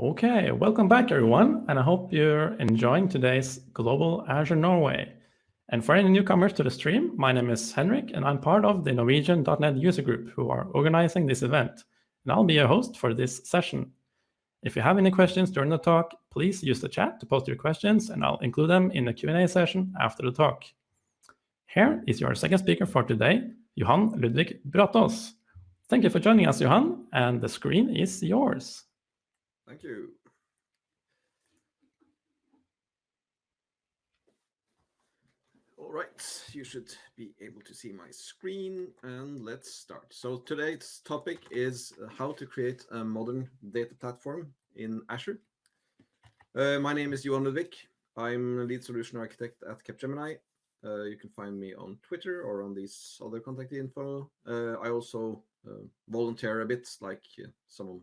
Okay, welcome back everyone, and I hope you're enjoying today's Global Azure Norway. And for any newcomers to the stream, my name is Henrik, and I'm part of the Norwegian.net user group who are organizing this event. And I'll be your host for this session. If you have any questions during the talk, please use the chat to post your questions, and I'll include them in the Q&A session after the talk. Here is your second speaker for today, Johan Ludvig Brattås. Thank you for joining us, Johan, and the screen is yours. Thank you. All right, you should be able to see my screen, and let's start. So today's topic is how to create a modern data platform in Azure. My name is Johan Ludvig. I'm a lead solution architect at Capgemini. You can find me on Twitter or on these other contact info. I also volunteer a bit like some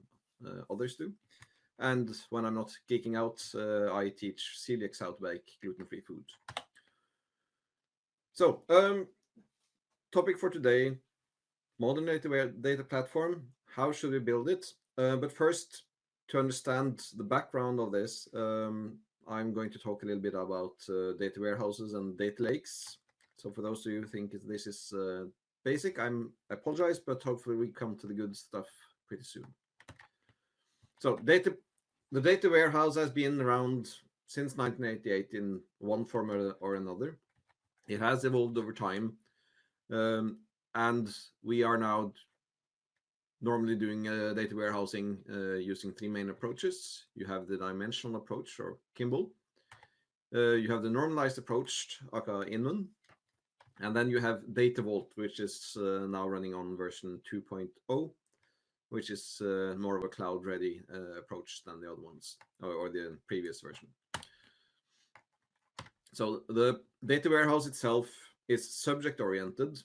others do. And when I'm not geeking out, I teach coeliacs how to bake gluten-free food. So, topic for today, modern data platform. How should we build it? But first, to understand the background of this, I'm going to talk a little bit about data warehouses and data lakes. So for those of you who think this is basic, I apologize, but hopefully we come to the good stuff pretty soon. So the data warehouse has been around since 1988 in one form or another. It has evolved over time, and we are now normally doing data warehousing using three main approaches. You have the dimensional approach, or Kimball. You have the normalized approach, aka Inman. And then you have Data Vault, which is now running on version 2.0. which is more of a cloud-ready approach than the other ones, or the previous version. So the data warehouse itself is subject-oriented,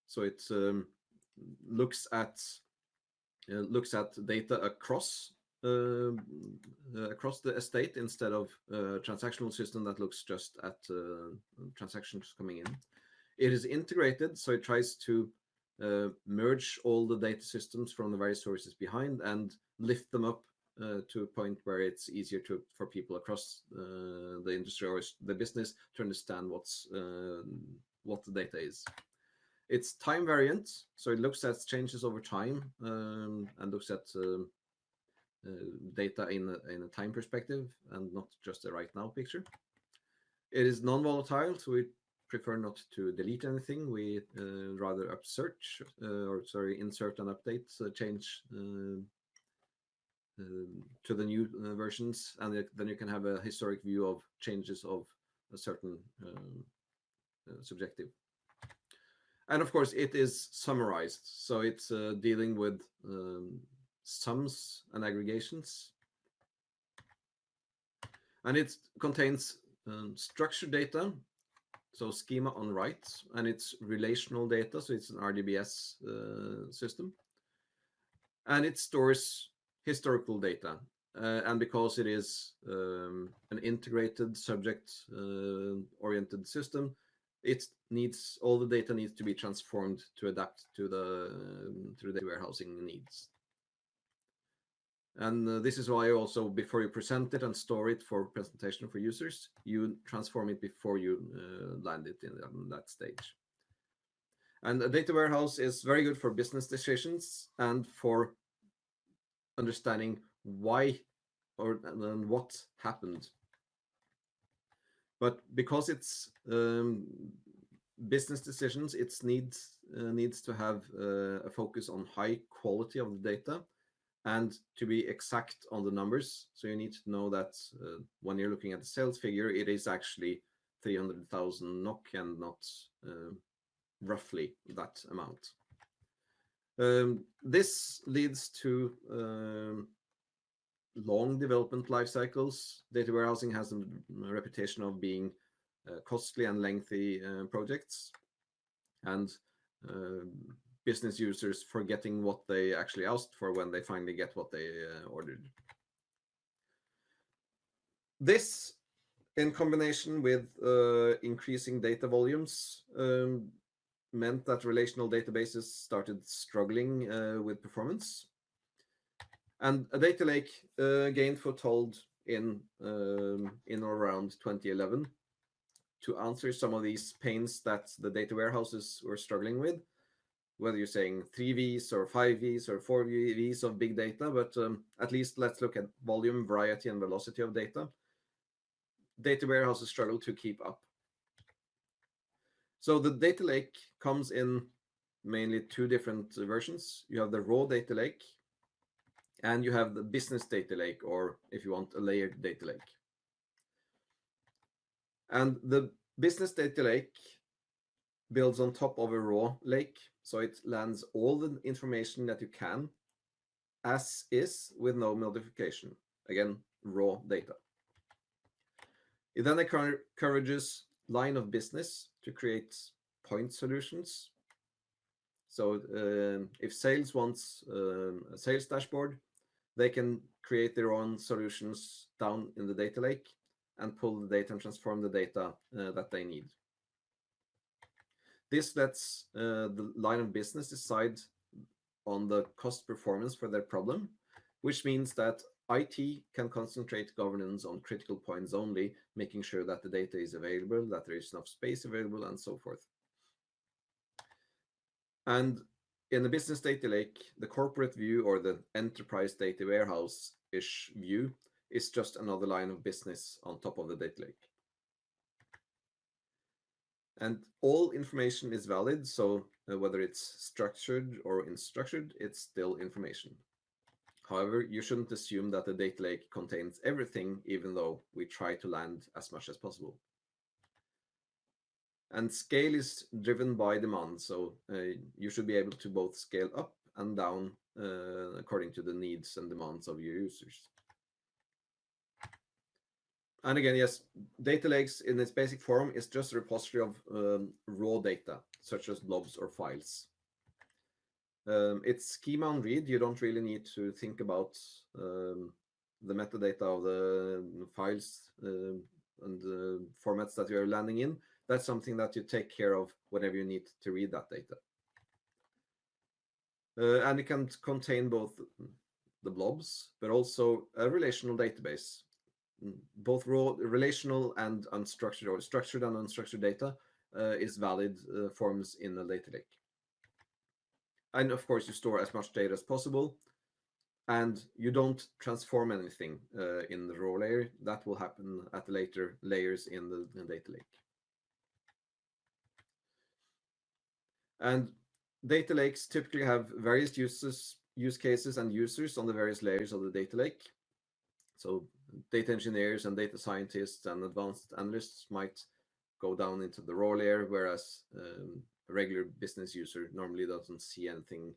so it looks at data across the estate instead of a transactional system that looks just at transactions coming in. It is integrated, so it tries to merge all the data systems from the various sources behind and lift them up to a point where it's easier for people across the industry or the business to understand what the data is. It's time variant, so it looks at changes over time and looks at data in a time perspective and not just a right now picture. It is non-volatile, so we prefer not to delete anything. We rather insert and update, change to the new versions, and then you can have a historic view of changes of a certain subjective. And of course, it is summarized, so it's dealing with sums and aggregations, and it contains structured data. So schema on write, and it's relational data, so it's an RDBS system. And it stores historical data. And because it is an integrated subject-oriented system, all the data needs to be transformed to adapt to the data warehousing needs. And this is why also, before you present it and store it for presentation for users, you transform it before you land it in that stage. And a data warehouse is very good for business decisions and for understanding why or what happened. But because it's business decisions, it needs to have a focus on high quality of the data and to be exact on the numbers. So you need to know that when you're looking at the sales figure, it is actually 300,000 NOK and not roughly that amount. This leads to long development life cycles. Data warehousing has a reputation of being costly and lengthy projects, and business users forgetting what they actually asked for when they finally get what they ordered. This, in combination with increasing data volumes, meant that relational databases started struggling with performance. And a data lake gained foothold in or around 2011 to answer some of these pains that the data warehouses were struggling with, whether you're saying 3 Vs or 5 Vs or 4 Vs of big data, but at least let's look at volume, variety, and velocity of data. Data warehouses struggle to keep up. So the data lake comes in mainly two different versions. You have the raw data lake, and you have the business data lake, or if you want, a layered data lake. And the business data lake builds on top of a raw lake, so it lands all the information that you can as is with no modification. Again, raw data. It then encourages line of business to create point solutions. So if sales wants a sales dashboard, they can create their own solutions down in the data lake and pull the data and transform the data that they need. This lets the line of business decide on the cost performance for their problem, which means that IT can concentrate governance on critical points only, making sure that the data is available, that there is enough space available, and so forth. And in the business data lake, the corporate view or the enterprise data warehouse-ish view is just another line of business on top of the data lake. And all information is valid, so whether it's structured or unstructured, it's still information. However, you shouldn't assume that the data lake contains everything, even though we try to land as much as possible. And scale is driven by demand, so you should be able to both scale up and down according to the needs and demands of your users. And again, yes, data lakes in its basic form is just a repository of raw data, such as blobs or files. It's schema on read. You don't really need to think about the metadata of the files and the formats that you're landing in. That's something that you take care of whenever you need to read that data. And it can contain both the blobs, but also a relational database. Both raw, relational and unstructured, or structured and unstructured data is valid forms in the data lake. And of course, you store as much data as possible, and you don't transform anything in the raw layer. That will happen at the later layers in the data lake. And data lakes typically have various use cases and users on the various layers of the data lake. So data engineers and data scientists and advanced analysts might go down into the raw layer, whereas a regular business user normally doesn't see anything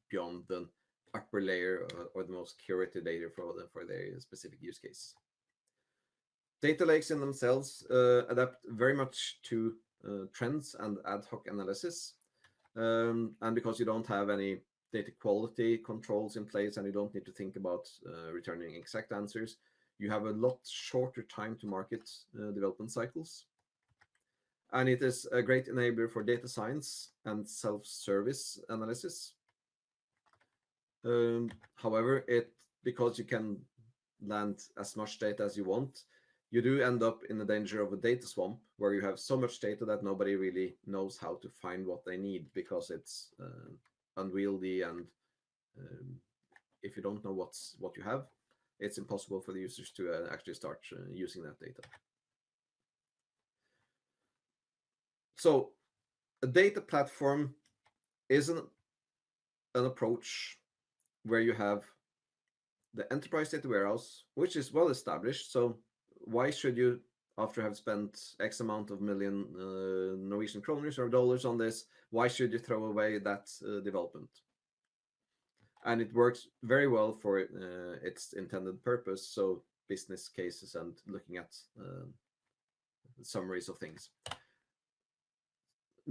beyond the upper layer or the most curated data for their specific use case. Data lakes in themselves adapt very much to trends and ad hoc analysis. And because you don't have any data quality controls in place and you don't need to think about returning exact answers, you have a lot shorter time to market development cycles. And it is a great enabler for data science and self-service analysis. However, because you can land as much data as you want, you do end up in the danger of a data swamp where you have so much data that nobody really knows how to find what they need because it's unwieldy, and if you don't know what you have, it's impossible for the users to actually start using that data. So a data platform is an approach where you have the enterprise data warehouse, which is well established. So why should you, after have spent X amount of million Norwegian kroners or dollars on this, why should you throw away that development? And it works very well for its intended purpose, so business cases and looking at summaries of things.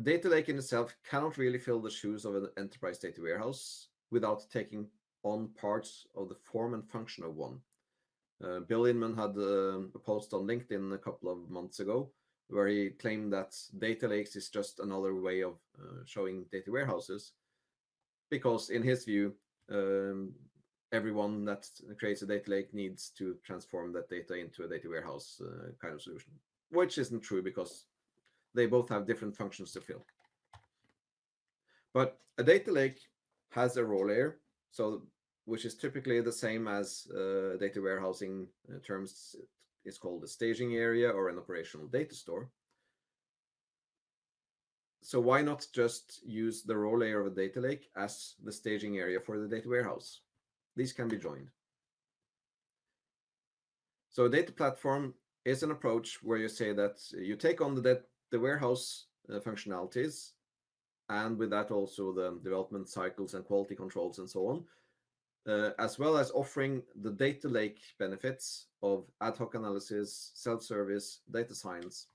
Data lake in itself cannot really fill the shoes of an enterprise data warehouse without taking on parts of the form and function of one. Bill Inman had a post on LinkedIn a couple of months ago where he claimed that data lakes is just another way of showing data warehouses, because in his view, everyone that creates a data lake needs to transform that data into a data warehouse kind of solution, which isn't true because they both have different functions to fill. But a data lake has a raw layer, so which is typically the same as data warehousing terms. It's called a staging area or an operational data store. So why not just use the raw layer of a data lake as the staging area for the data warehouse? These can be joined. So a data platform is an approach where you say that you take on the warehouse functionalities, and with that also the development cycles and quality controls and so on, as well as offering the data lake benefits of ad hoc analysis, self-service, data science,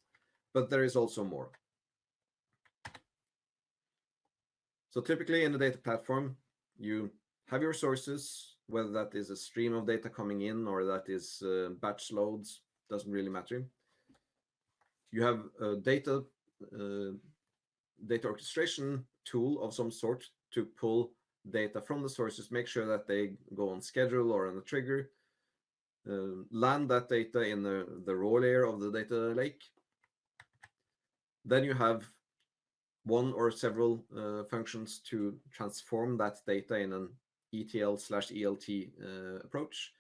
but there is also more. So typically in the data platform, you have your sources, whether that is a stream of data coming in or that is batch loads, doesn't really matter. You have a data orchestration tool of some sort to pull data from the sources, make sure that they go on schedule or on a trigger, land that data in the raw layer of the data lake. Then you have one or several functions to transform that data in an ETL/ELT approach.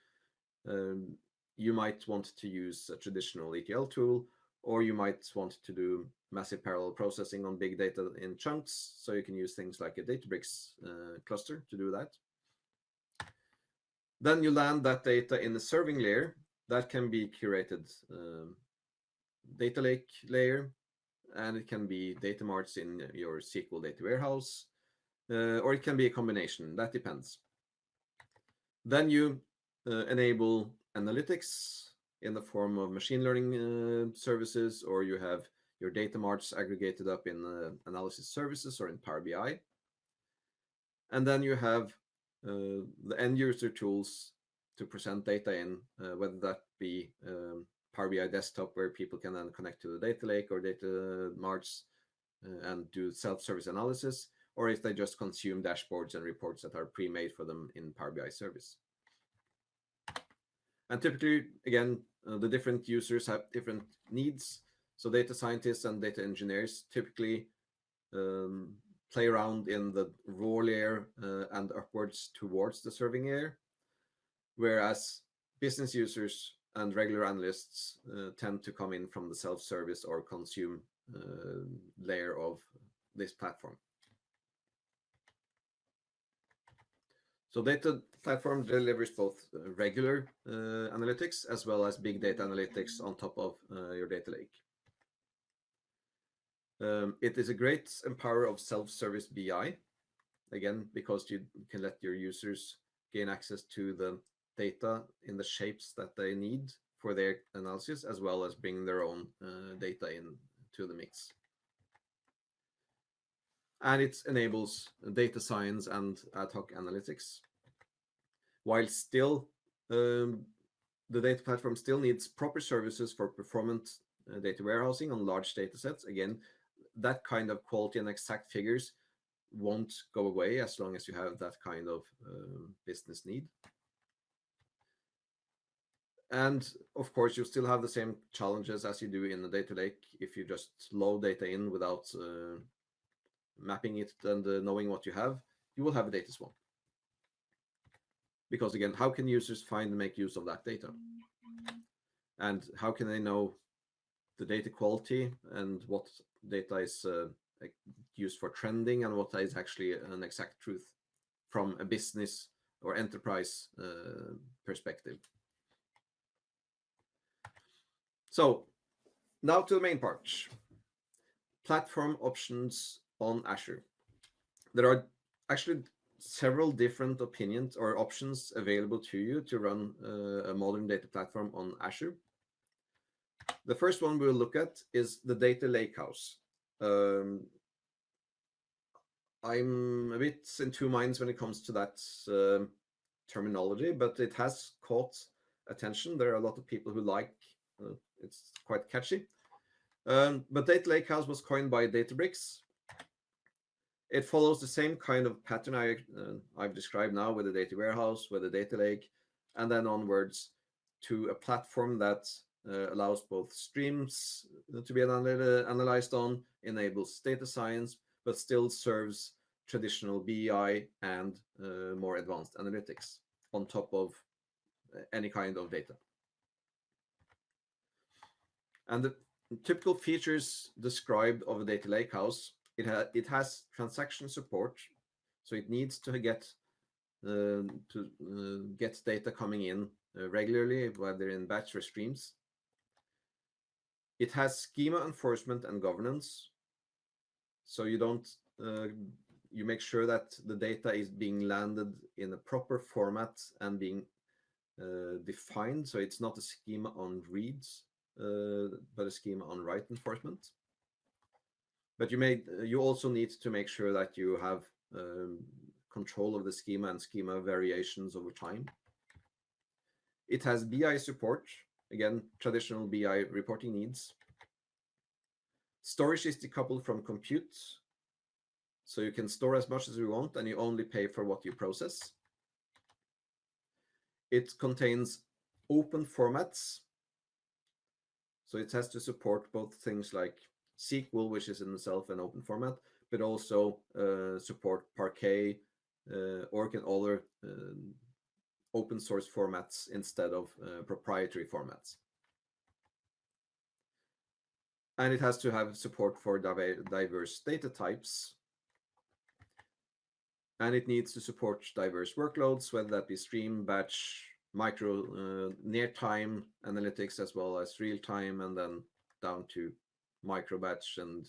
You might want to use a traditional ETL tool, or you might want to do massive parallel processing on big data in chunks. So you can use things like a Databricks cluster to do that. Then you land that data in the serving layer. That can be curated data lake layer, and it can be data marts in your SQL data warehouse, or it can be a combination. That depends. Then you enable analytics in the form of machine learning services, or you have your data marts aggregated up in analysis services or in Power BI. And then you have the end user tools to present data in, whether that be Power BI desktop, where people can then connect to the data lake or data marts and do self-service analysis, or if they just consume dashboards and reports that are pre-made for them in Power BI service. And typically, again, the different users have different needs. So data scientists and data engineers typically play around in the raw layer and upwards towards the serving layer, whereas business users and regular analysts tend to come in from the self-service or consume layer of this platform. So data platform delivers both regular analytics as well as big data analytics on top of your data lake. It is a great empower of self-service BI, again, because you can let your users gain access to the data in the shapes that they need for their analysis, as well as bring their own data into the mix. And it enables data science and ad hoc analytics, while still the data platform still needs proper services for performant data warehousing on large data sets. Again, that kind of quality and exact figures won't go away as long as you have that kind of business need. And of course, you still have the same challenges as you do in the data lake. If you just load data in without mapping it and knowing what you have, you will have a data swamp. Because again, how can users find and make use of that data? And how can they know the data quality and what data is used for trending and what is actually an exact truth from a business or enterprise perspective? So now to the main part, platform options on Azure. There are actually several different opinions or options available to you to run a modern data platform on Azure. The first one we'll look at is the data lakehouse. I'm a bit in two minds when it comes to that terminology, but it has caught attention. There are a lot of people who like it's quite catchy. But data lakehouse was coined by Databricks. It follows the same kind of pattern I've described now with the data warehouse, with the data lake, and then onwards to a platform that allows both streams to be analyzed on, enables data science, but still serves traditional BI and more advanced analytics on top of any kind of data. And the typical features described of a data lakehouse, it has transaction support, so it needs to get data coming in regularly, whether in batch or streams. It has schema enforcement and governance, so you make sure that the data is being landed in a proper format and being defined, so it's not a schema on reads, but a schema on write enforcement. But you also need to make sure that you have control of the schema and schema variations over time. It has BI support, again, traditional BI reporting needs. Storage is decoupled from compute, so you can store as much as you want and you only pay for what you process. It contains open formats, so it has to support both things like SQL, which is in itself an open format, but also support Parquet or other open source formats instead of proprietary formats. And it has to have support for diverse data types. And it needs to support diverse workloads, whether that be stream, batch, micro, near-time analytics, as well as real-time, and then down to micro batch and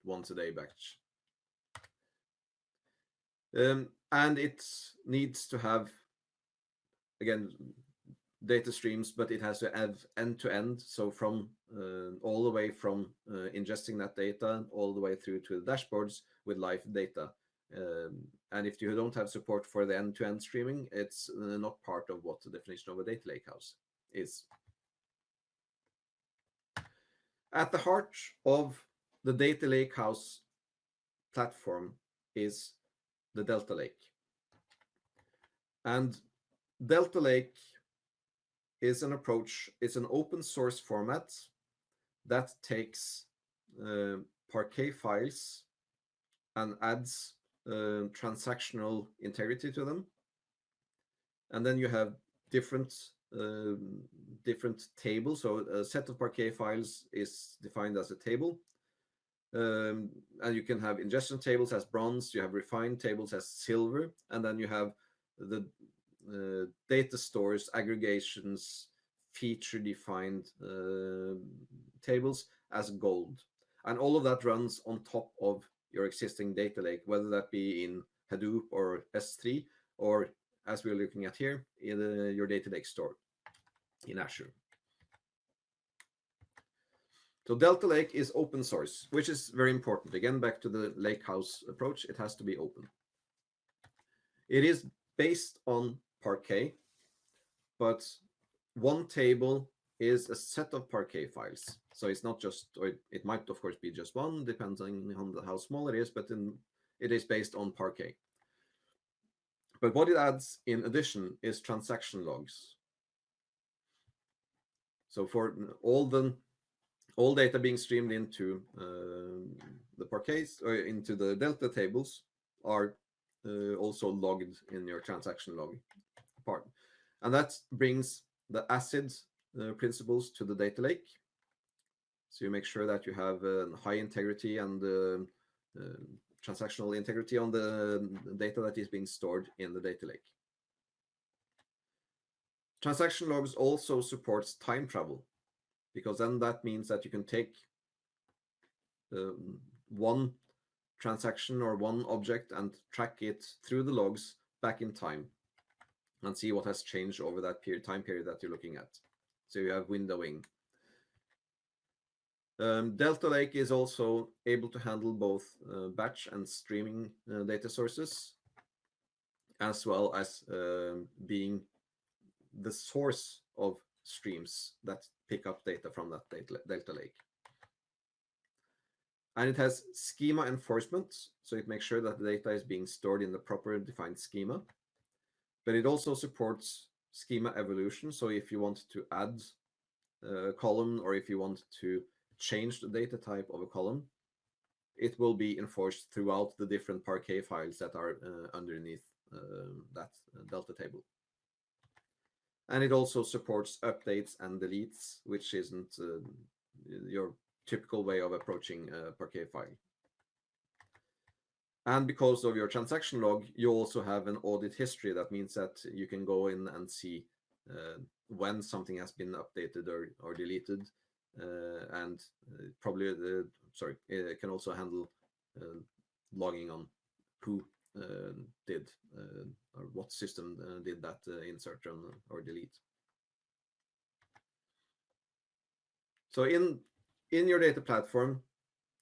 once-a-day batch. And it needs to have, again, data streams, but it has to have end-to-end, so from all the way from ingesting that data all the way through to the dashboards with live data. And if you don't have support for the end-to-end streaming, it's not part of what the definition of a data lakehouse is. At the heart of the data lakehouse platform is the Delta Lake. And Delta Lake is an approach, it's an open source format that takes Parquet files and adds transactional integrity to them. And then you have different tables. So a set of Parquet files is defined as a table. And you can have ingestion tables as bronze, you have refined tables as silver, and then you have the data stores, aggregations, feature-defined tables as gold. And all of that runs on top of your existing data lake, whether that be in Hadoop or S3, or as we're looking at here, in your data lake store in Azure. So Delta Lake is open source, which is very important. Again, back to the lakehouse approach, it has to be open. It is based on Parquet, but one table is a set of Parquet files. So it's not just, or it might of course be just one, depending on how small it is, but it is based on Parquet. But what it adds in addition is transaction logs. So for all data being streamed into the Parquets or into the Delta tables are also logged in your transaction log part. And that brings the ACID principles to the data lake. So you make sure that you have high integrity and transactional integrity on the data that is being stored in the data lake. Transaction logs also supports time travel, because then that means that you can take one transaction or one object and track it through the logs back in time and see what has changed over that time period that you're looking at. So you have windowing. Delta Lake is also able to handle both batch and streaming data sources, as well as being the source of streams that pick up data from that Delta Lake. And it has schema enforcement, so it makes sure that the data is being stored in the proper defined schema. But it also supports schema evolution, so if you want to add a column or if you want to change the data type of a column, it will be enforced throughout the different Parquet files that are underneath that Delta table. And it also supports updates and deletes, which isn't your typical way of approaching a Parquet file. And because of your transaction log, you also have an audit history. That means that you can go in and see when something has been updated or deleted, and probably, it can also handle logging on who did or what system did that insert or delete. So in your data platform,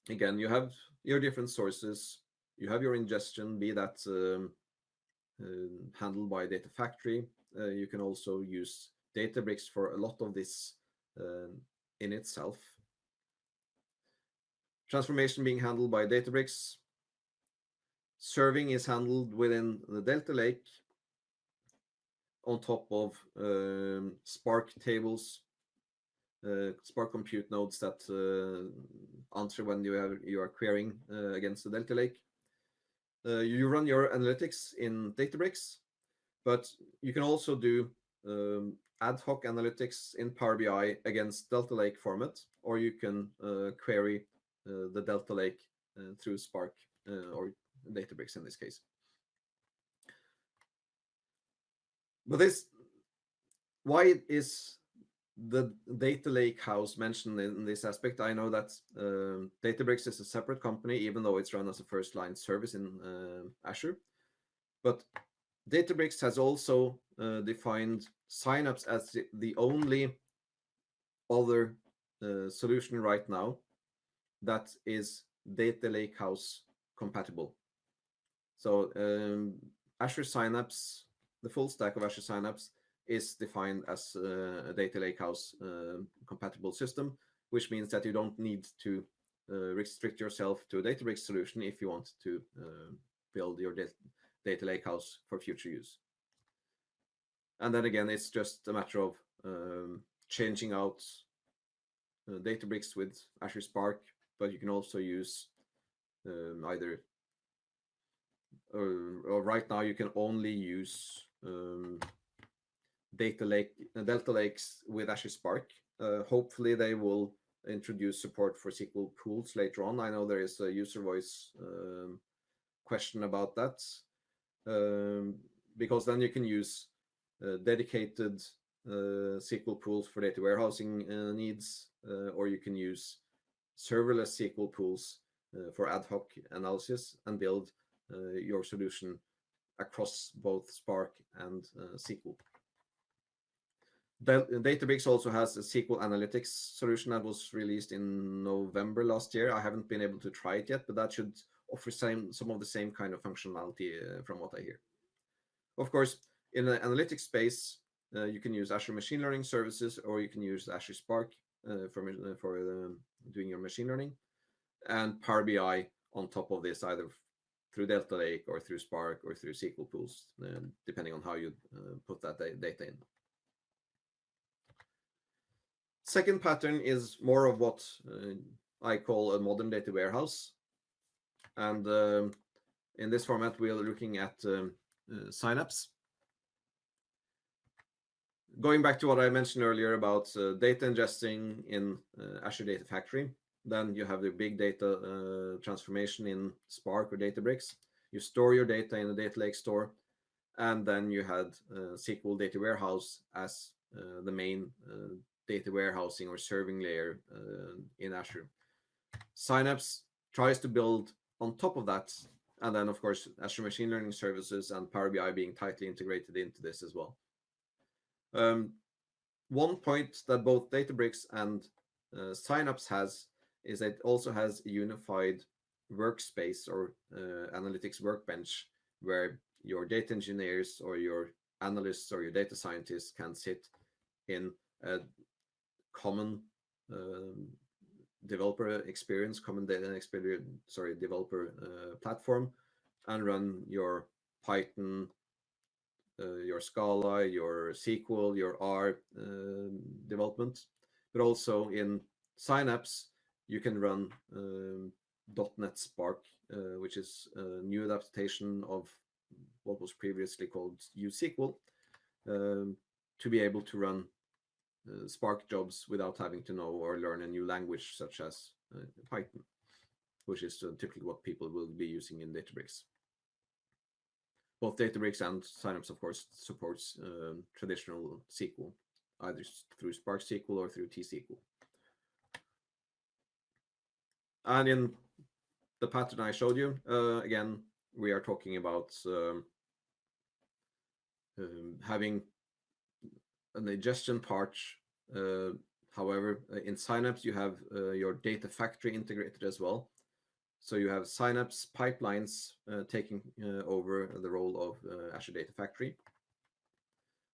again, you have your different sources. You have your ingestion, be that handled by Data Factory. You can also use Databricks for a lot of this in itself. Transformation being handled by Databricks. Serving is handled within the Delta Lake on top of Spark tables, Spark compute nodes that answer when you are querying against the Delta Lake. You run your analytics in Databricks, but you can also do ad hoc analytics in Power BI against Delta Lake format, or you can query the Delta Lake through Spark or Databricks in this case. But why is the data lake house mentioned in this aspect? I know that Databricks is a separate company, even though it's run as a first line service in Azure. But Databricks has also defined Synapse as the only other solution right now that is data lakehouse compatible. So Azure Synapse, the full stack of Azure Synapse, is defined as a data lakehouse compatible system, which means that you don't need to restrict yourself to a Databricks solution if you want to build your data lakehouse for future use. And then again, it's just a matter of changing out Databricks with Azure Spark, but you can also use either, or right now you can only use Delta Lakes with Azure Spark. Hopefully they will introduce support for SQL pools later on. I know there is a user voice question about that, because then you can use dedicated SQL pools for data warehousing needs, or you can use serverless SQL pools for ad hoc analysis and build your solution across both Spark and SQL. Databricks also has a SQL Analytics solution that was released in November last year. I haven't been able to try it yet, but that should offer some of the same kind of functionality from what I hear. Of course, in the analytics space, you can use Azure Machine Learning Services, or you can use Azure Spark for doing your machine learning, and Power BI on top of this, either through Delta Lake or through Spark or through SQL pools, depending on how you put that data in. Second pattern is more of what I call a modern data warehouse. And in this format, we are looking at Synapse. Going back to what I mentioned earlier about data ingesting in Azure Data Factory, then you have the big data transformation in Spark or Databricks. You store your data in a data lake store, and then you had SQL Data Warehouse as the main data warehousing or serving layer in Azure. Synapse tries to build on top of that, and then of course Azure Machine Learning Services and Power BI being tightly integrated into this as well. One point that both Databricks and Synapse has is that it also has a unified workspace or analytics workbench where your data engineers or your analysts or your data scientists can sit in a common developer experience, common data experience, developer platform, and run your Python, your Scala, your SQL, your R development. But also in Synapse, you can run .NET Spark, which is a new adaptation of what was previously called USQL, to be able to run Spark jobs without having to know or learn a new language such as Python, which is typically what people will be using in Databricks. Both Databricks and Synapse, of course, supports traditional SQL, either through Spark SQL or through T-SQL. And in the pattern I showed you, again, we are talking about having an ingestion part. However, in Synapse, you have your data factory integrated as well. So you have Synapse pipelines taking over the role of Azure Data Factory.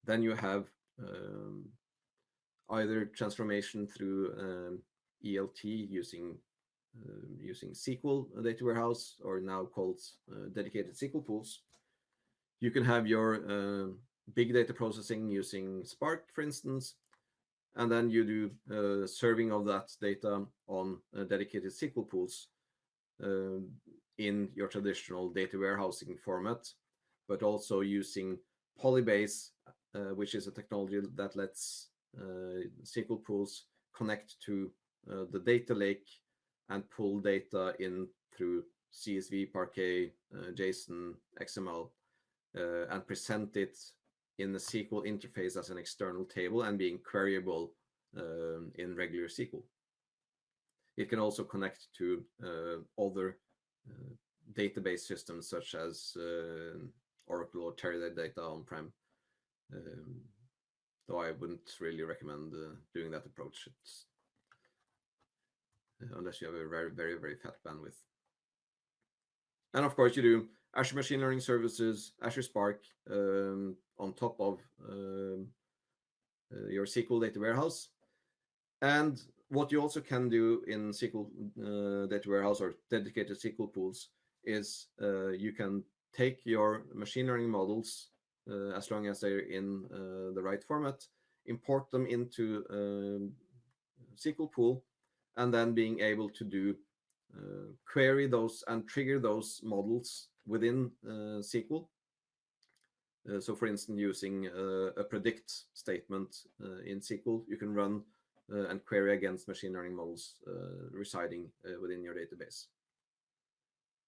Then you have either transformation through ELT using SQL data warehouse, or now called dedicated SQL pools. You can have your big data processing using Spark, for instance, and then you do serving of that data on dedicated SQL pools in your traditional data warehousing format, but also using Polybase, which is a technology that lets SQL pools connect to the data lake and pull data in through CSV, Parquet, JSON, XML, and present it in the SQL interface as an external table and being queryable in regular SQL. It can also connect to other database systems such as Oracle or Teradata on-prem, though I wouldn't really recommend doing that approach. Unless you have a very, very, very fat bandwidth. And of course, you do Azure Machine Learning Services, Azure Spark on top of your SQL data warehouse. And what you also can do in SQL data warehouse or dedicated SQL pools is you can take your machine learning models, as long as they're in the right format, import them into SQL pool, and then being able to do query those and trigger those models within SQL. So for instance, using a predict statement in SQL, you can run and query against machine learning models residing within your database.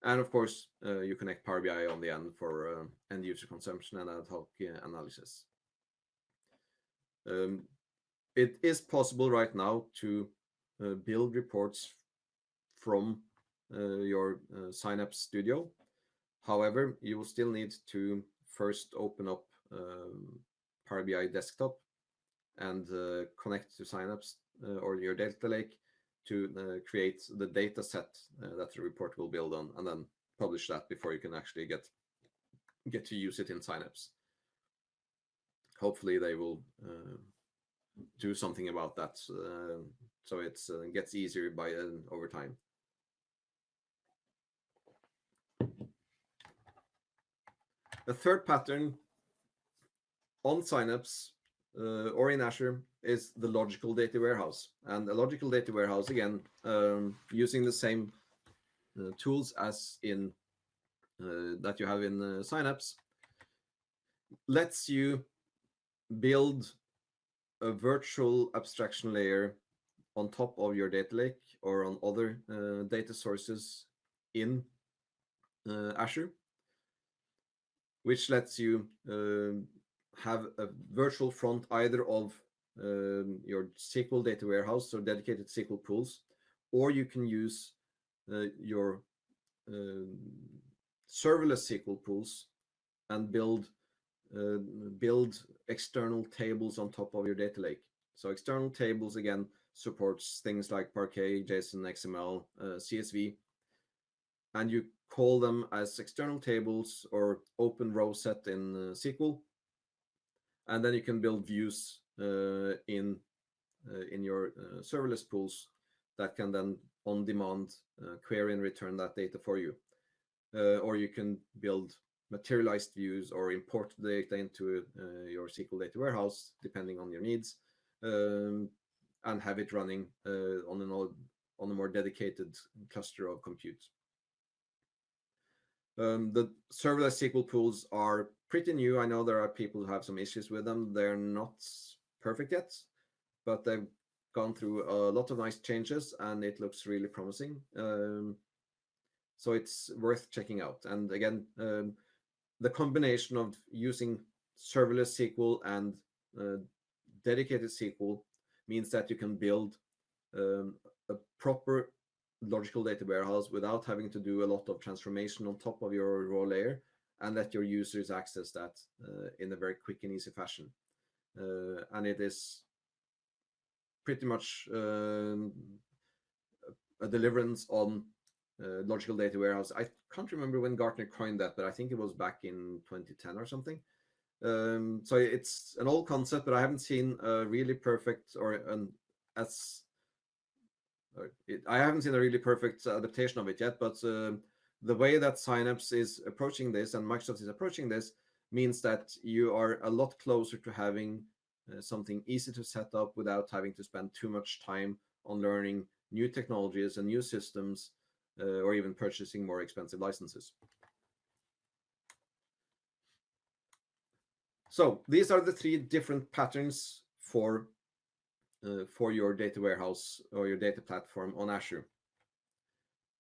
And of course, you connect Power BI on the end for end user consumption and ad hoc analysis. It is possible right now to build reports from your Synapse Studio. However, you will still need to first open up Power BI desktop and connect to Synapse or your data lake to create the data set that the report will build on, and then publish that before you can actually get to use it in Synapse. Hopefully they will do something about that, so it gets easier by over time. The third pattern on Synapse or in Azure is the logical data warehouse. And a logical data warehouse, again, using the same tools as in that you have in Synapse, lets you build a virtual abstraction layer on top of your data lake or on other data sources in Azure, which lets you have a virtual front either of your SQL data warehouse or dedicated SQL pools, or you can use your serverless SQL pools and build external tables on top of your data lake. So external tables, again, supports things like Parquet, JSON, XML, CSV, and you call them as external tables or open row set in SQL, and then you can build views in your serverless pools that can then on demand query and return that data for you. Or you can build materialized views or import the data into your SQL data warehouse, depending on your needs, and have it running on a more dedicated cluster of compute. The serverless SQL pools are pretty new. I know there are people who have some issues with them. They're not perfect yet, but they've gone through a lot of nice changes and it looks really promising. So it's worth checking out. And again, the combination of using serverless SQL and dedicated SQL means that you can build a proper logical data warehouse without having to do a lot of transformation on top of your raw layer, and let your users access that in a very quick and easy fashion. And it is pretty much a deliverance on logical data warehouse. I can't remember when Gartner coined that, but I think it was back in 2010 or something. So it's an old concept, but I haven't seen a really perfect I haven't seen a really perfect adaptation of it yet. But the way that Synapse is approaching this and Microsoft is approaching this means that you are a lot closer to having something easy to set up without having to spend too much time on learning new technologies and new systems, or even purchasing more expensive licenses. So these are the three different patterns for your data warehouse or your data platform on Azure.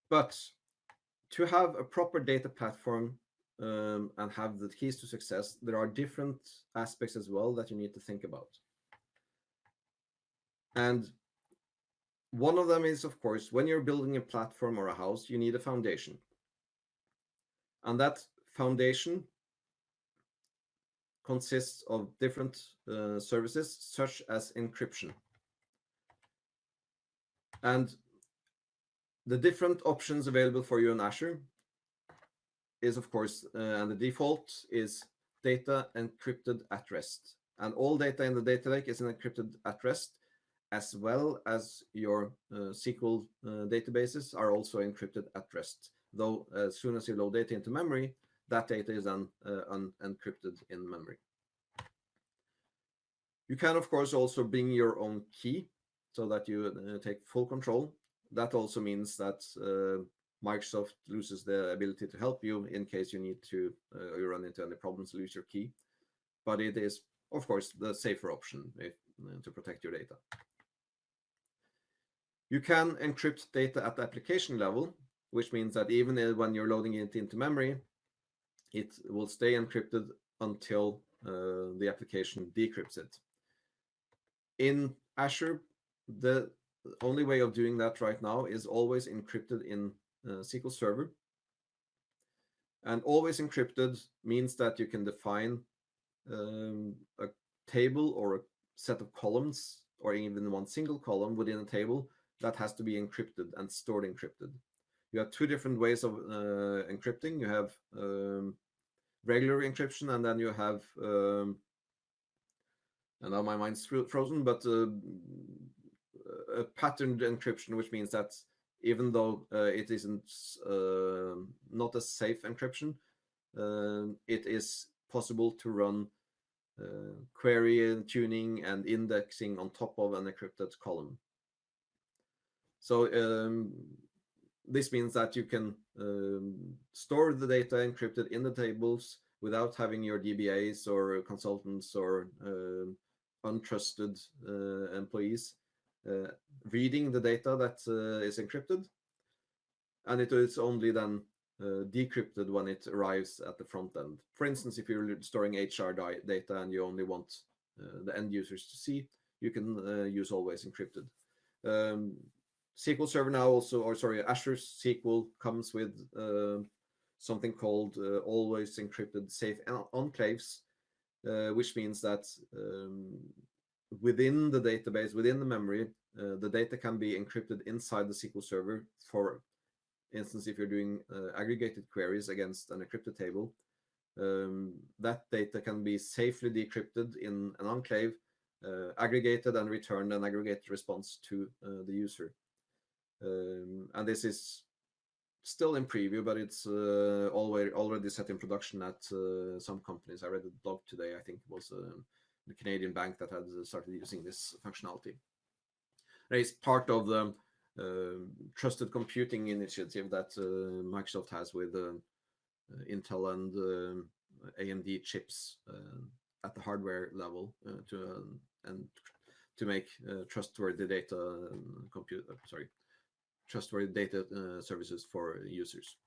But to have a proper data platform and have the keys to success, there are different aspects as well that you need to think about. And one of them is, of course, when you're building a platform or a house, you need a foundation. And that foundation consists of different services, such as encryption. And the different options available for you in Azure is, of course, and the default is data encrypted at rest. And all data in the data lake is encrypted at rest, as well as your SQL databases are also encrypted at rest. Though as soon as you load data into memory, that data is then unencrypted in memory. You can, of course, also bring your own key so that you take full control. That also means that Microsoft loses the ability to help you in case you need to you run into any problems, lose your key. But it is, of course, the safer option to protect your data. You can encrypt data at the application level, which means that even when you're loading it into memory, it will stay encrypted until the application decrypts it. In Azure, the only way of doing that right now is always encrypted in SQL Server. And always encrypted means that you can define a table or a set of columns, or even one single column within a table that has to be encrypted and stored encrypted. You have two different ways of encrypting. You have regular encryption, and then you have, and now my mind's frozen, but a patterned encryption, which means that even though it isn't not a safe encryption, it is possible to run query and tuning and indexing on top of an encrypted column. So this means that you can store the data encrypted in the tables without having your DBAs or consultants or untrusted employees reading the data that is encrypted, and it is only then decrypted when it arrives at the front end. For instance, if you're storing HR data and you only want the end users to see, you can use always encrypted. SQL Server now also, or sorry, Azure SQL comes with something called always encrypted safe enclaves, which means that within the database, within the memory, the data can be encrypted inside the SQL Server. For instance, if you're doing aggregated queries against an encrypted table, that data can be safely decrypted in an enclave, aggregated and returned an aggregated response to the user. And this is still in preview, but it's already set in production at some companies. I read a blog today, I think it was the Canadian bank that had started using this functionality. It's part of the trusted computing initiative that Microsoft has with Intel and AMD chips at the hardware level to make trustworthy data trustworthy data services for users.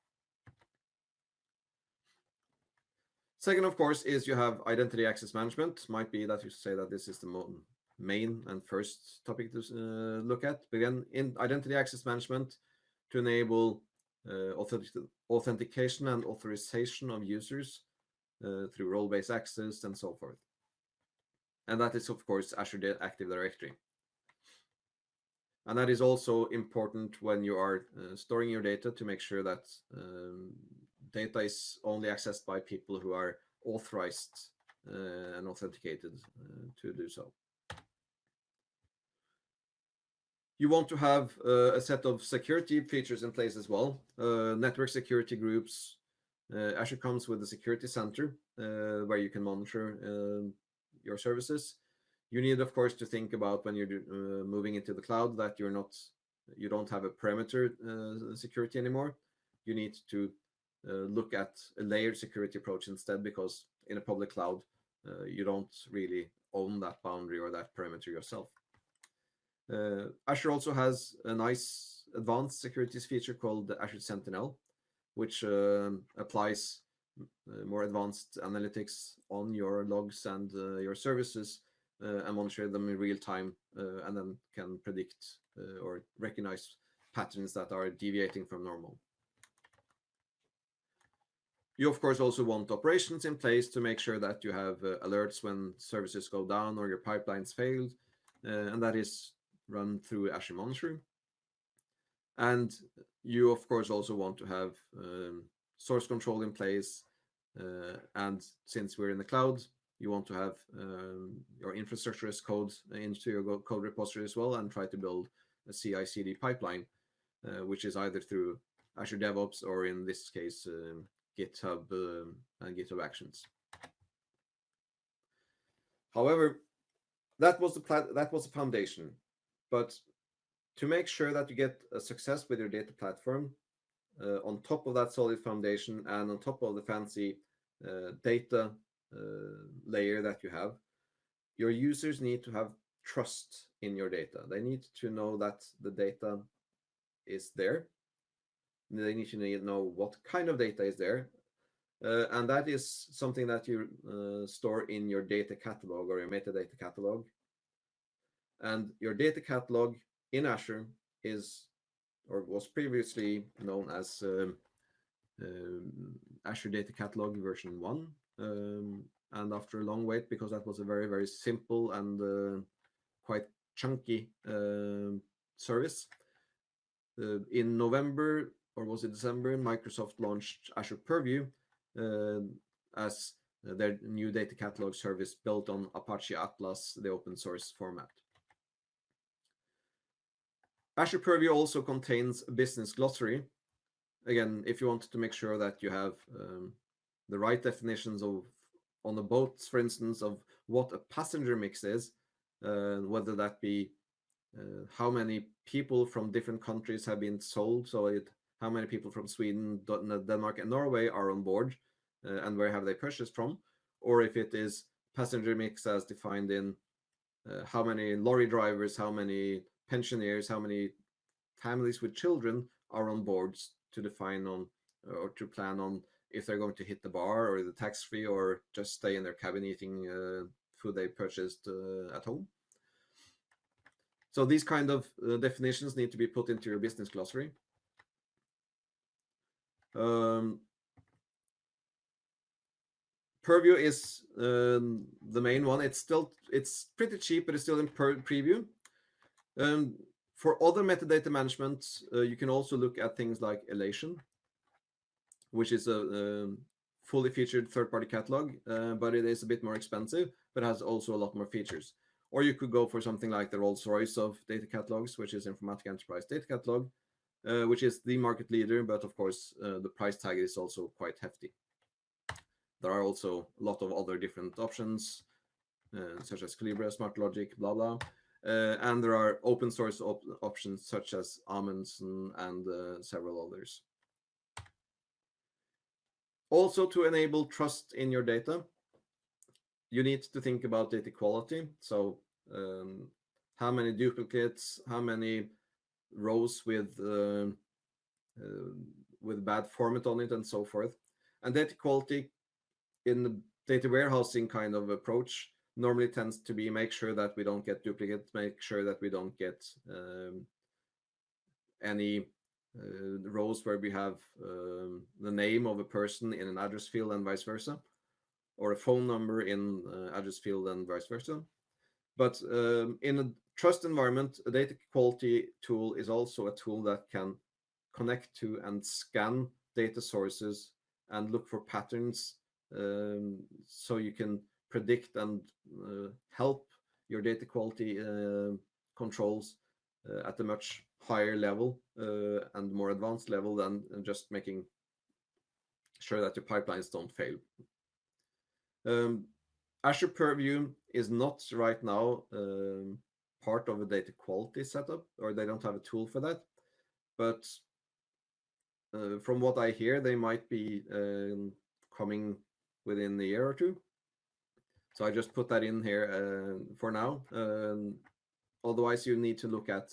Second, of course, is you have identity access management. Might be that you say that this is the main and first topic to look at. But again, in identity access management, to enable authentication and authorization of users through role-based access and so forth. And that is, of course, Azure Active Directory. And that is also important when you are storing your data, to make sure that data is only accessed by people who are authorized and authenticated to do so. You want to have a set of security features in place as well. Network security groups. Azure comes with a security center where you can monitor your services. You need, of course, to think about when you're moving into the cloud that you don't have a perimeter security anymore. You need to look at a layered security approach instead, because in a public cloud, you don't really own that boundary or that perimeter yourself. Azure also has a nice advanced securities feature called the Azure Sentinel, which applies more advanced analytics on your logs and your services and monitor them in real time, and then can predict or recognize patterns that are deviating from normal. You, of course, also want operations in place to make sure that you have alerts when services go down or your pipelines failed, and that is run through Azure Monitor. And you, of course, also want to have source control in place. And since we're in the cloud, you want to have your infrastructure as code into your code repository as well, and try to build a CI/CD pipeline, which is either through Azure DevOps or, in this case, GitHub and GitHub Actions. However, that was the foundation. But to make sure that you get a success with your data platform, on top of that solid foundation and on top of the fancy data layer that you have, your users need to have trust in your data. They need to know that the data is there. They need to know what kind of data is there. And that is something that you store in your data catalog or your metadata catalog. And your data catalog in Azure was previously known as Azure Data Catalog version 1. And after a long wait, because that was a very, very simple and quite chunky service, in November, or was it December, Microsoft launched Azure Purview as their new data catalog service built on Apache Atlas, the open source format. Azure Purview also contains a business glossary. Again, if you want to make sure that you have the right definitions of, on the boats, for instance, of what a passenger mix is, whether that be how many people from different countries have been sold, so how many people from Sweden, Denmark, and Norway are on board, and where have they purchased from, or if it is passenger mix as defined in how many lorry drivers, how many pensioners, how many families with children are on boards, to define on or to plan on if they're going to hit the bar or the tax-free or just stay in their cabin eating food they purchased at home. So these kind of definitions need to be put into your business glossary. Purview is the main one. It's pretty cheap, but it's still in preview. For other metadata management, you can also look at things like Elation, which is a fully featured third-party catalog, but it is a bit more expensive, but has also a lot more features. Or you could go for something like the Rolls-Royce of data catalogs, which is Informatica Enterprise Data Catalog, which is the market leader, but of course the price tag is also quite hefty. There are also a lot of other different options, such as Calibra, Smart Logic, blah blah, and there are open source options such as Amundsen and several others. Also, to enable trust in your data, you need to think about data quality. So how many duplicates, how many rows with bad format on it, and so forth. And data quality in the data warehousing kind of approach normally tends to be make sure that we don't get duplicates, make sure that we don't get any rows where we have the name of a person in an address field and vice versa, or a phone number in address field and vice versa. But in a trust environment, a data quality tool is also a tool that can connect to and scan data sources and look for patterns, so you can predict and help your data quality controls at a much higher level and more advanced level than just making sure that your pipelines don't fail. Azure Purview is not right now part of a data quality setup, or they don't have a tool for that. But from what I hear, they might be coming within a year or two. So I just put that in here for now. Otherwise, you need to look at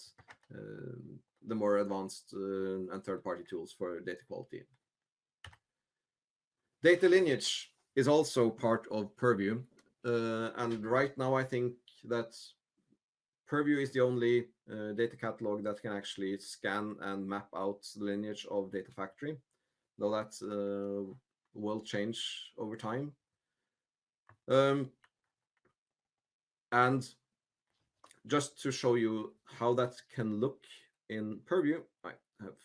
the more advanced and third-party tools for data quality. Data lineage is also part of Purview. And right now, I think that Purview is the only data catalog that can actually scan and map out the lineage of Data Factory, though that will change over time. And just to show you how that can look in Purview, I have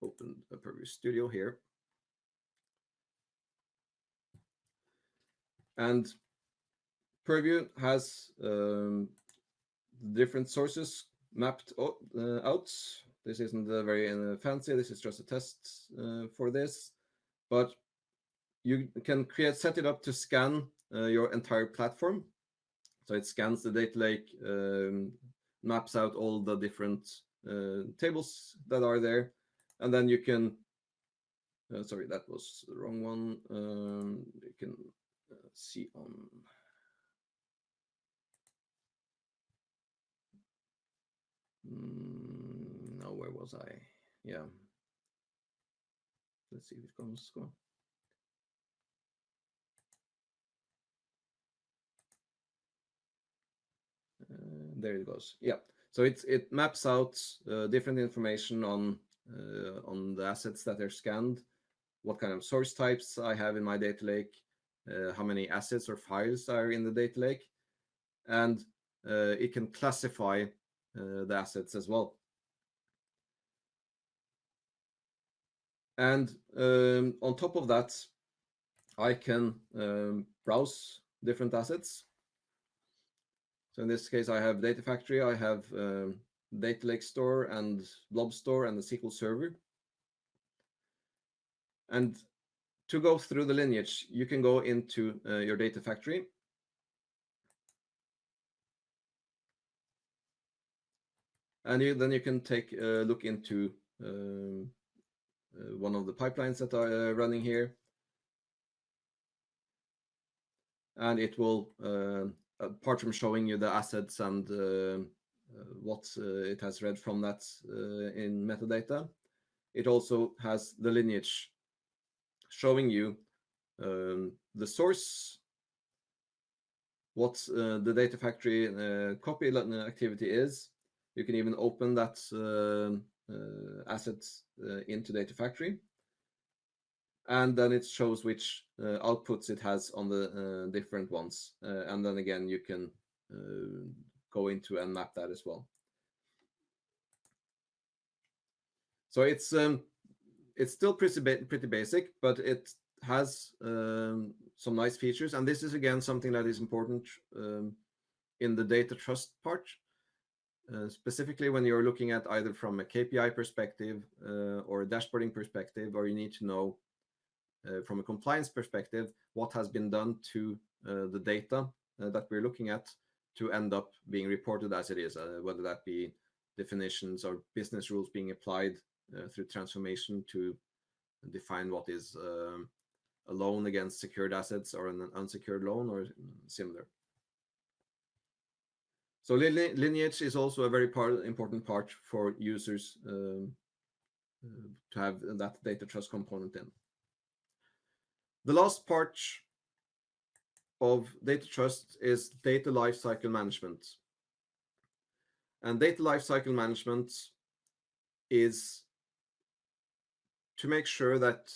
opened a Purview Studio here. And Purview has different sources mapped out. This isn't very fancy. This is just a test for this. But you can set it up to scan your entire platform. So it scans the data lake, maps out all the different tables that are there. And then you can, sorry, that was the wrong one. You can see on. Now, where was I? Yeah. Let's see if it comes. There it goes. Yeah. So it maps out different information on the assets that are scanned, what kind of source types I have in my data lake, how many assets or files are in the data lake, and it can classify the assets as well. And on top of that, I can browse different assets. So in this case, I have Data Factory, I have Data Lake Store and Blob Store and the SQL Server. And to go through the lineage, you can go into your Data Factory. And then you can take a look into one of the pipelines that are running here. And it will, apart from showing you the assets and what it has read from that in metadata, it also has the lineage showing you the source, what the Data Factory copy activity is. You can even open that asset into Data Factory. And then it shows which outputs it has on the different ones. And then again, you can go into and map that as well. So it's still pretty basic, but it has some nice features. And this is again something that is important in the data trust part. specifically when you're looking at either from a KPI perspective or a dashboarding perspective, or you need to know from a compliance perspective what has been done to the data that we're looking at to end up being reported as it is, whether that be definitions or business rules being applied through transformation to define what is a loan against secured assets or an unsecured loan or similar. So Lineage is also a very important part for users to have that data trust component in. The last part of data trust is data lifecycle management. And data lifecycle management is to make sure that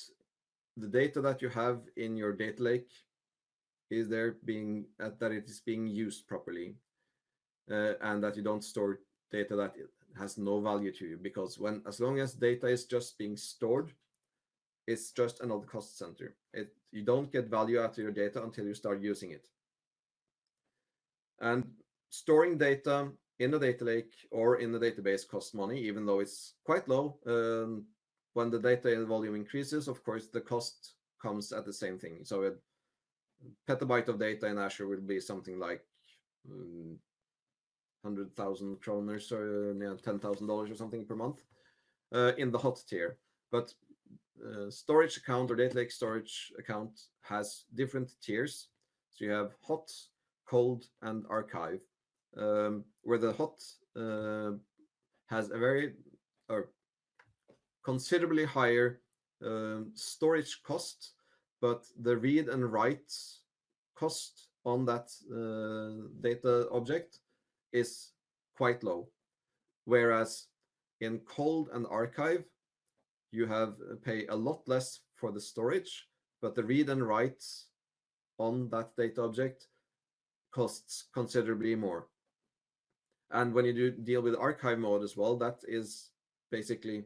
the data that you have in your data lake is there that it is being used properly, and that you don't store data that has no value to you, because as long as data is just being stored, it's just another cost center. You don't get value out of your data until you start using it. And storing data in the data lake or in the database costs money, even though it's quite low. When the data volume increases, of course, the cost comes at the same thing. So a petabyte of data in Azure will be something like 100,000 kroner, so $10,000 or something per month in the hot tier. But storage account or data lake storage account has different tiers. So you have hot, cold, and archive, where the hot has a considerably higher storage cost, but the read and write cost on that data object is quite low. Whereas in cold and archive, you pay a lot less for the storage, but the read and write on that data object costs considerably more. And when you deal with archive mode as well, that is basically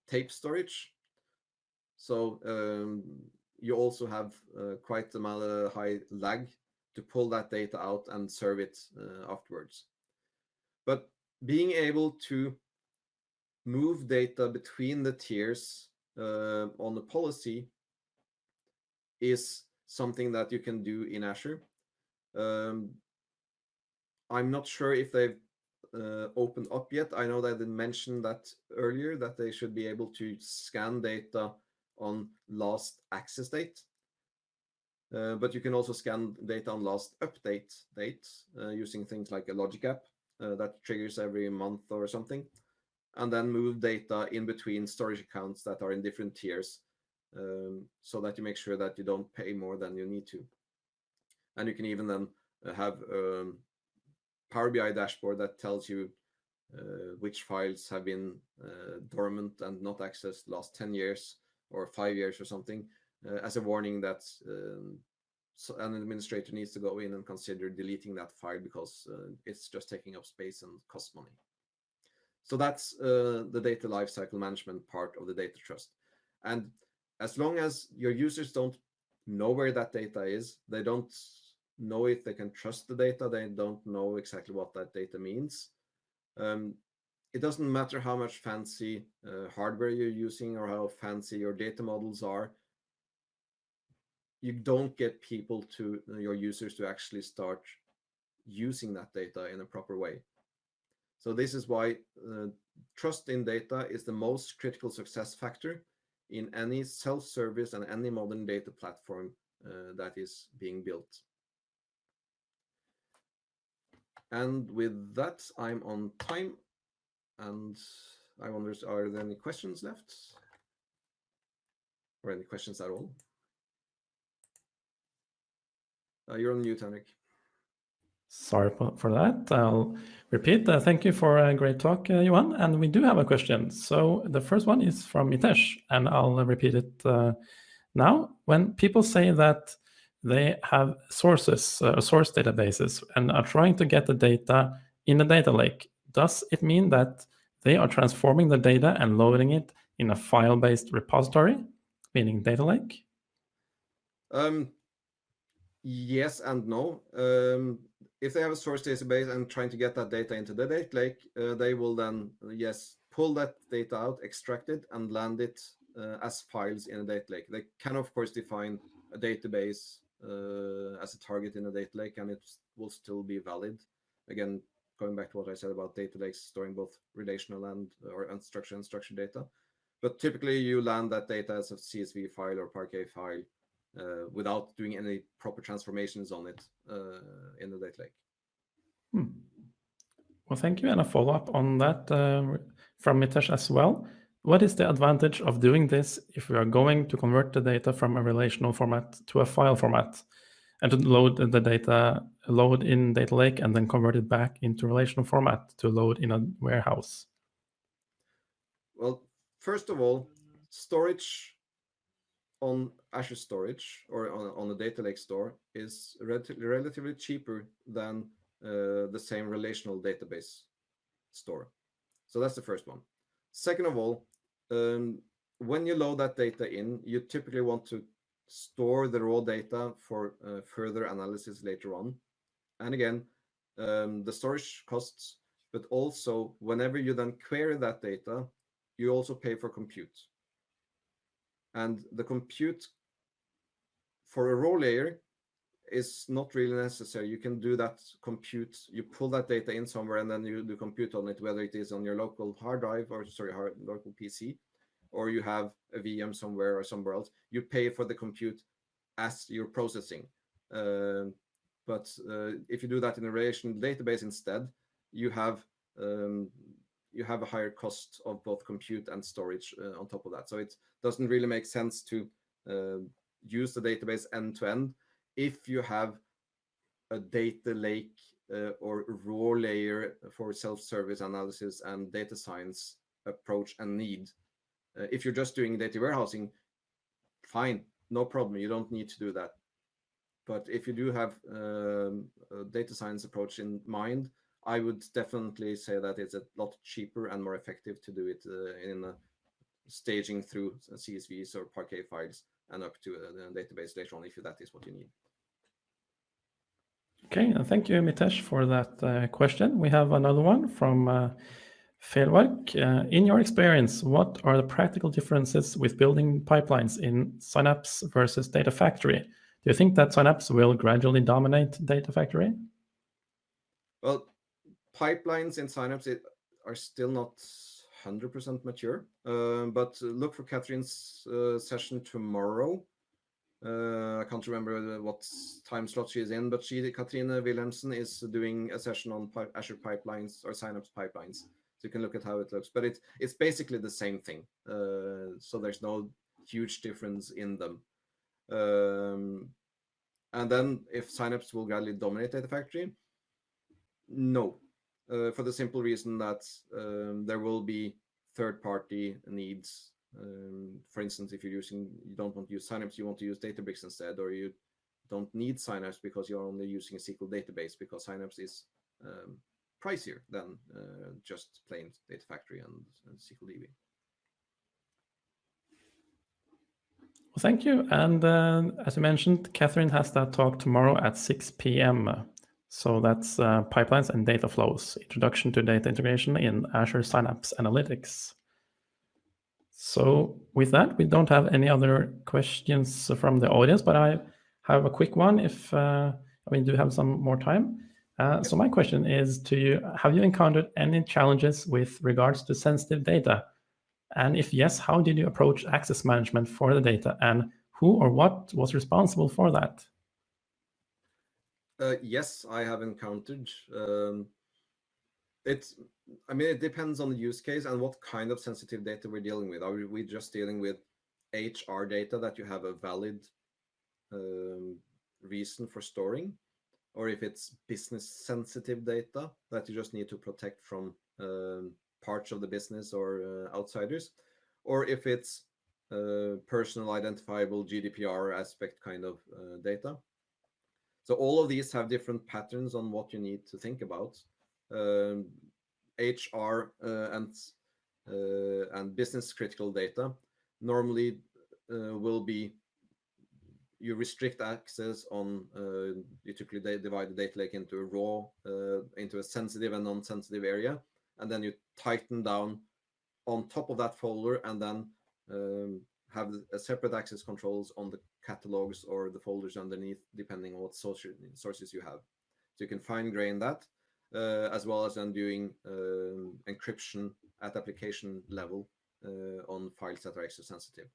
tape storage. So you also have quite a high lag to pull that data out and serve it afterwards. But being able to move data between the tiers on the policy is something that you can do in Azure. I'm not sure if they've opened up yet. I know that they mentioned that earlier, that they should be able to scan data on last access date. But you can also scan data on last update date using things like a logic app that triggers every month or something, and then move data in between storage accounts that are in different tiers, so that you make sure that you don't pay more than you need to. And you can even then have Power BI dashboard that tells you which files have been dormant and not accessed last 10 years or 5 years or something, as a warning that an administrator needs to go in and consider deleting that file because it's just taking up space and costs money. So that's the data lifecycle management part of the data trust. And as long as your users don't know where that data is, they don't know if they can trust the data, they don't know exactly what that data means, it doesn't matter how much fancy hardware you're using or how fancy your data models are, you don't get people your users to actually start using that data in a proper way. So this is why trust in data is the most critical success factor in any self-service and any modern data platform that is being built. And with that, I'm on time, and I wonder, are there any questions left? Or any questions at all? You're on mute, Henrik. Sorry for that. I'll repeat. Thank you for a great talk, Johan. And we do have a question. So the first one is from Mitesh, and I'll repeat it now. When people say that they have source databases and are trying to get the data in the data lake, does it mean that they are transforming the data and loading it in a file-based repository, meaning data lake? Yes and no. if they have a source database and trying to get that data into the data lake, they will then, yes, pull that data out, extract it, and land it as files in a data lake. They can, of course, define a database as a target in a data lake, and it will still be valid. Again, going back to what I said about data lakes storing both relational and or unstructured and structured data. But typically, you land that data as a CSV file or Parquet file without doing any proper transformations on it in the data lake. Well, thank you. And a follow-up on that from Mitesh as well. What is the advantage of doing this if we are going to convert the data from a relational format to a file format and to load the data, load in data lake, and then convert it back into relational format to load in a warehouse? Well, first of all, storage on Azure Storage or on the data lake store is relatively cheaper than the same relational database store. So that's the first one. Second of all, when you load that data in, you typically want to store the raw data for further analysis later on. And again, the storage costs, but also whenever you then query that data, you also pay for compute. And the compute for a raw layer is not really necessary. You can do that compute, you pull that data in somewhere and then you do compute on it, whether it is on your local hard drive or local PC, or you have a VM somewhere or somewhere else. You pay for the compute as you're processing. But if you do that in a relational database instead, you have a higher cost of both compute and storage on top of that. So it doesn't really make sense to use the database end to end if you have a data lake or raw layer for self-service analysis and data science approach and need. If you're just doing data warehousing, fine, no problem. You don't need to do that. But if you do have a data science approach in mind, I would definitely say that it's a lot cheaper and more effective to do it in staging through CSVs or Parquet files and up to a database later on if that is what you need. Okay, and thank you, Mitesh, for that question. We have another one from Felwark. In your experience, what are the practical differences with building pipelines in Synapse versus Data Factory? Do you think that Synapse will gradually dominate Data Factory? Well, pipelines in Synapse are still not 100% mature, but look for Catherine's session tomorrow. I can't remember what time slot she is in, but Katrine Wilhelmsen is doing a session on Azure pipelines or Synapse pipelines. So you can look at how it looks, but it's basically the same thing. So there's no huge difference in them. And then if Synapse will gradually dominate Data Factory, no, for the simple reason that there will be third-party needs. For instance, if you don't want to use Synapse, you want to use Databricks instead, or you don't need Synapse because you're only using a SQL database because Synapse is pricier than just plain Data Factory and SQL DB. Well, thank you. And as you mentioned, Catherine has that talk tomorrow at 6 p.m. So that's Pipelines and Data Flows, Introduction to Data Integration in Azure Synapse Analytics. So with that, we don't have any other questions from the audience, but I have a quick one if we do have some more time. So my question is to you, have you encountered any challenges with regards to sensitive data? And if yes, how did you approach access management for the data, and who or what was responsible for that? Yes, I have encountered. It depends on the use case and what kind of sensitive data we're dealing with. Are we just dealing with HR data that you have a valid reason for storing, or if it's business sensitive data that you just need to protect from parts of the business or outsiders, or if it's personal identifiable GDPR aspect kind of data. So all of these have different patterns on what you need to think about. HR and business critical data normally will be you restrict access on, you typically divide the data lake into a raw, into a sensitive and non-sensitive area, and then you tighten down on top of that folder, and then have a separate access controls on the catalogs or the folders underneath, depending on what sources you have. So you can fine grain that, as well as then doing encryption at application level on files that are extra sensitive.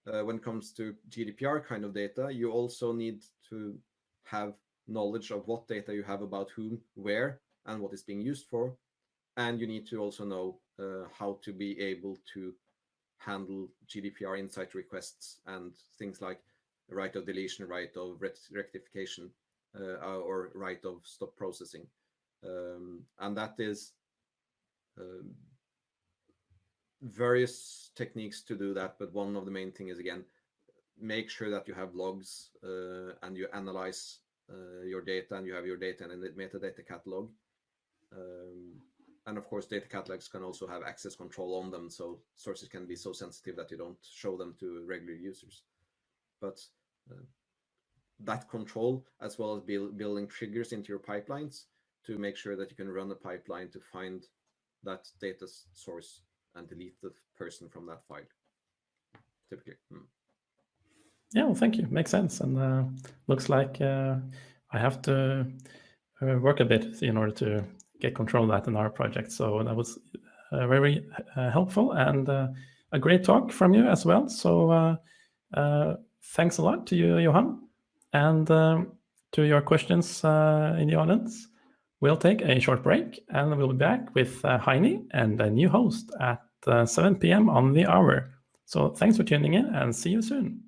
When it comes to GDPR kind of data, you also need to have knowledge of what data you have about whom, where, and what is being used for. And you need to also know how to be able to handle GDPR insight requests and things like right of deletion, right of rectification, or right of stop processing. And that is various techniques to do that, but one of the main thing is, again, make sure that you have logs and you analyze your data, and you have your data in the metadata catalog. And of course, data catalogs can also have access control on them, so sources can be so sensitive that you don't show them to regular users. But that control, as well as building triggers into your pipelines to make sure that you can run a pipeline to find that data source and delete the person from that file, typically. Yeah, well, thank you. Makes sense. And looks like I have to work a bit in order to get control of that in our project. So that was very helpful, and a great talk from you as well. So thanks a lot to you, Johan, and to your questions in the audience. We'll take a short break, and we'll be back with Heini and a new host at 7 p.m. on the hour. So thanks for tuning in, and see you soon.